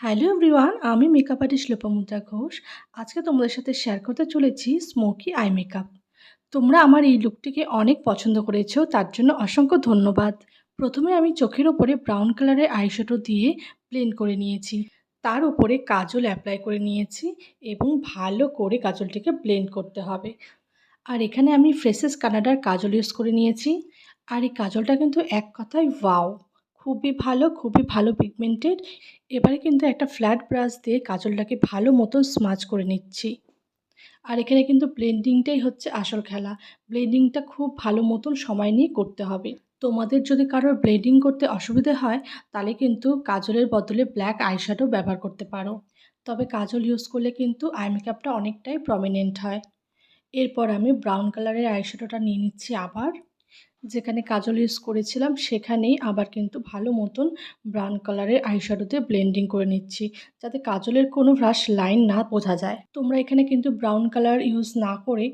Hello everyone, আমি makeup artist Lopamudra Ghosh. আজকে তোমাদের সাথে শেয়ার করতে চলেছি স্মোকি আই মেকআপ। তোমরা আমার এই লুকটিকে অনেক পছন্দ করেছো, তার জন্য অসংখ্য ধন্যবাদ। প্রথমে আমি চোখের ওপরে ব্রাউন কালারের আইশ্যাডো দিয়ে ব্লেন্ড করে নিয়েছি। তার উপরে কাজল অ্যাপ্লাই করে নিয়েছি এবং ভালো করে কাজলটিকে ব্লেন্ড করতে হবে। আর এখানে আমি ফ্রেশেস কানাডার কাজল ইউজ করে নিয়েছি। আর এই কাজলটা কিন্তু এক কথায় ওয়াও, খুবই ভালো পিগমেন্টেড। এবারে কিন্তু একটা ফ্ল্যাট ব্রাশ দিয়ে কাজলটাকে ভালো মতো স্মাচ করে নিচ্ছি। আর এখানে কিন্তু ব্লেন্ডিংটাই হচ্ছে আসল খেলা। ব্লেন্ডিংটা খুব ভালো মতন সময় নিয়ে করতে হবে। তোমাদের যদি কারোর ব্লেন্ডিং করতে অসুবিধে হয়, তাহলে কিন্তু কাজলের বদলে ব্ল্যাক আইশ্যাডো ব্যবহার করতে পারো। তবে কাজল ইউজ করলে কিন্তু আই মেকআপটা অনেকটাই প্রমিনেন্ট হয়। এরপর আমি ব্রাউন কালারের আইশ্যাডোটা নিয়ে নিচ্ছি আবার। যেখানে কাজল ইউজ করেছিলাম সেখানেই আবার কিন্তু ভালো মতন ব্রাউন কালারের আইশ্যাডো দিয়ে ব্লেন্ডিং করে নিচ্ছি, যাতে কাজলের কোনো ব্রাশ লাইন না বোঝা যায়। তোমরা এখানে কিন্তু ব্রাউন কালার ইউজ না করে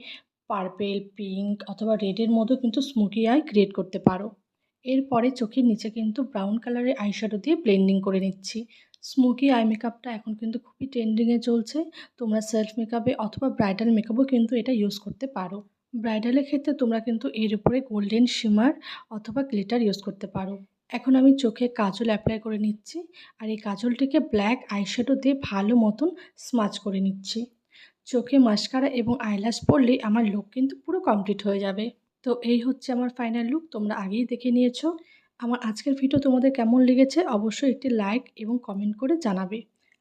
পার্পেল, পিঙ্ক অথবা রেডের মতো কিন্তু স্মোকি আই ক্রিয়েট করতে পারো। এরপরে চোখের নিচে কিন্তু ব্রাউন কালারের আইশ্যাডো দিয়ে ব্লেন্ডিং করে নিচ্ছি। স্মোকি আই মেকআপটা এখন কিন্তু খুবই ট্রেন্ডিংয়ে চলছে। তোমরা সেলফ মেকআপে অথবা ব্রাইডাল মেকআপও কিন্তু এটা ইউজ করতে পারো। ব্রাইডালের ক্ষেত্রে তোমরা কিন্তু এর উপরে গোল্ডেন শিমার অথবা গ্লিটার ইউজ করতে পারো। এখন আমি চোখে কাজল অ্যাপ্লাই করে নিচ্ছি। আর এই কাজলটিকে ব্ল্যাক আইশ্যাডো দিয়ে ভালো মতন স্মাচ করে নিচ্ছি। চোখে মাস্কারা এবং আইল্যাশ পরলেই আমার লুক কিন্তু পুরো কমপ্লিট হয়ে যাবে। তো এই হচ্ছে আমার ফাইনাল লুক, তোমরা আগেই দেখে নিয়েছো। আমার আজকের ভিডিও তোমাদের কেমন লেগেছে অবশ্যই একটি লাইক এবং কমেন্ট করে জানাবে।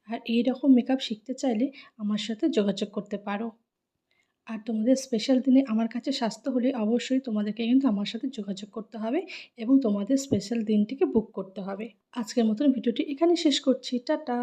আর এই রকম মেকআপ শিখতে চাইলে আমার সাথে যোগাযোগ করতে পারো। আর তোমাদের স্পেশাল দিনে আমার কাছে সাজতে হলে অবশ্যই তোমাদেরকে কিন্তু আমার সাথে যোগাযোগ করতে হবে এবং তোমাদের স্পেশাল দিনটিকে বুক করতে হবে। আজকের মতন ভিডিওটি এখানেই শেষ করছি। টাটা।